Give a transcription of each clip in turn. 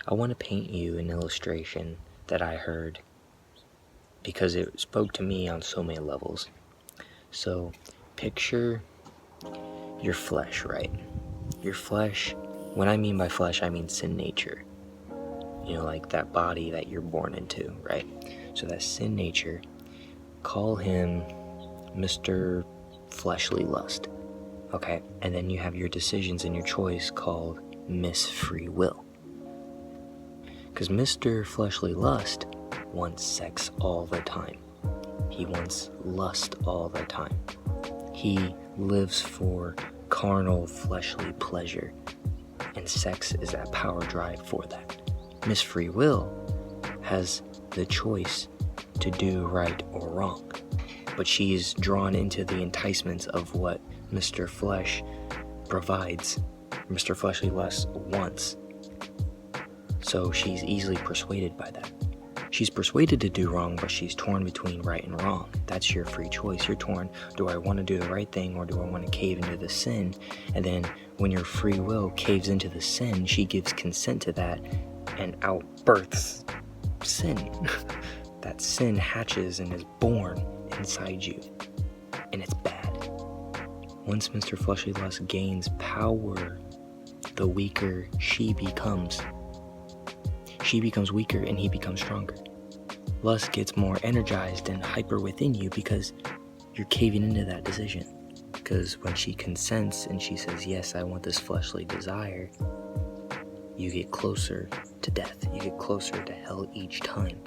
I want to paint you an illustration that I heard because it spoke to me on so many levels. So, picture your flesh, right? Your flesh, when I mean by flesh, I mean sin nature. You know, like that body that you're born into, right? So that sin nature, call him Mr. Fleshly Lust, okay? And then you have your decisions and your choice called Miss Free Will. Because Mr. Fleshly Lust wants sex all the time. He wants lust all the time. He lives for carnal, fleshly pleasure. And sex is that power drive for that. Miss Free Will has the choice to do right or wrong. But she's drawn into the enticements of what Mr. Flesh provides, Mr. Fleshly Lust wants. So she's easily persuaded by that. She's persuaded to do wrong, but she's torn between right and wrong. That's your free choice. You're torn. Do I want to do the right thing, or do I want to cave into the sin? And then when your free will caves into the sin, she gives consent to that and outbirths sin. That sin hatches and is born inside you. And it's bad. Once Mr. Fleshly Lust gains power, the weaker she becomes. She becomes weaker and he becomes stronger. Lust gets more energized and hyper within you because you're caving into that decision. Because when she consents and she says, yes, I want this fleshly desire, you get closer to death. You get closer to hell each time.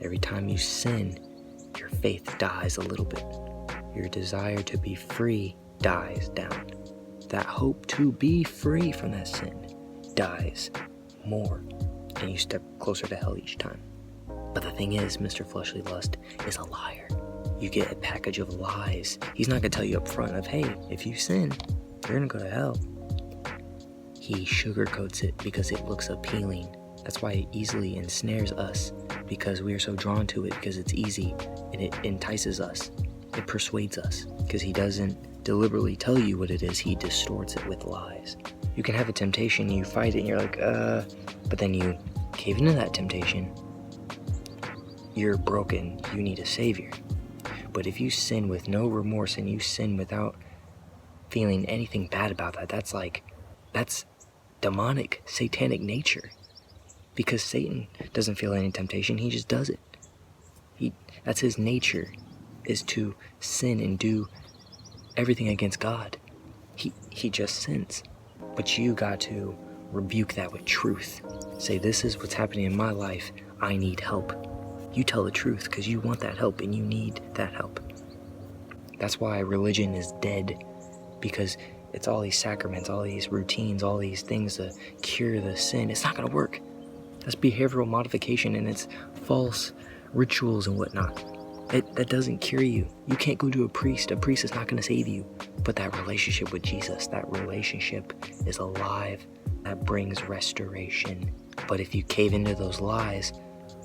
Every time you sin, your faith dies a little bit. Your desire to be free dies down. That hope to be free from that sin dies more. And you step closer to hell each time. But the thing is, Mr. Fleshly Lust is a liar. You get a package of lies. He's not going to tell you up front of, hey, if you sin, you're going to go to hell. He sugarcoats it because it looks appealing. That's why it easily ensnares us, because we are so drawn to it, because it's easy and it entices us. It persuades us because he doesn't deliberately tell you what it is. He distorts it with lies. You can have a temptation, you fight it, and you're like, but then you cave into that temptation. You're broken. You need a savior. But if you sin with no remorse and you sin without feeling anything bad about that, that's demonic, satanic nature. Because Satan doesn't feel any temptation, he just does it. That's his nature, is to sin and do everything against God. He just sins. But you got to rebuke that with truth. Say, this is what's happening in my life. I need help. You tell the truth because you want that help and you need that help. That's why religion is dead, because it's all these sacraments, all these routines, all these things to cure the sin. It's not going to work. That's behavioral modification, and it's false rituals and whatnot. That doesn't cure you. You can't go to a priest. A priest is not going to save you. But that relationship with Jesus, that relationship is alive. That brings restoration. But if you cave into those lies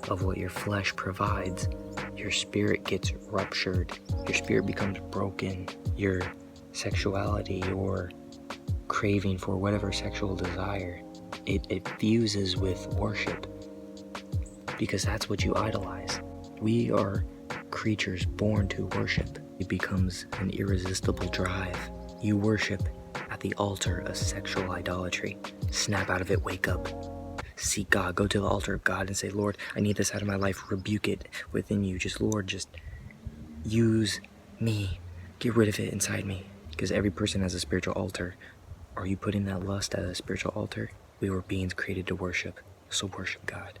of what your flesh provides, your spirit gets ruptured. Your spirit becomes broken. Your sexuality or craving for whatever sexual desire, it fuses with worship. Because that's what you idolize. We are creatures born to worship. It becomes an irresistible drive. You worship at the altar of sexual idolatry. Snap out of it, wake up. Seek God. Go to the altar of God and say, Lord, I need this out of my life. Rebuke it within you. Lord, just use me. Get rid of it inside me. Because every person has a spiritual altar. Are you putting that lust at a spiritual altar? We were beings created to worship. So worship God.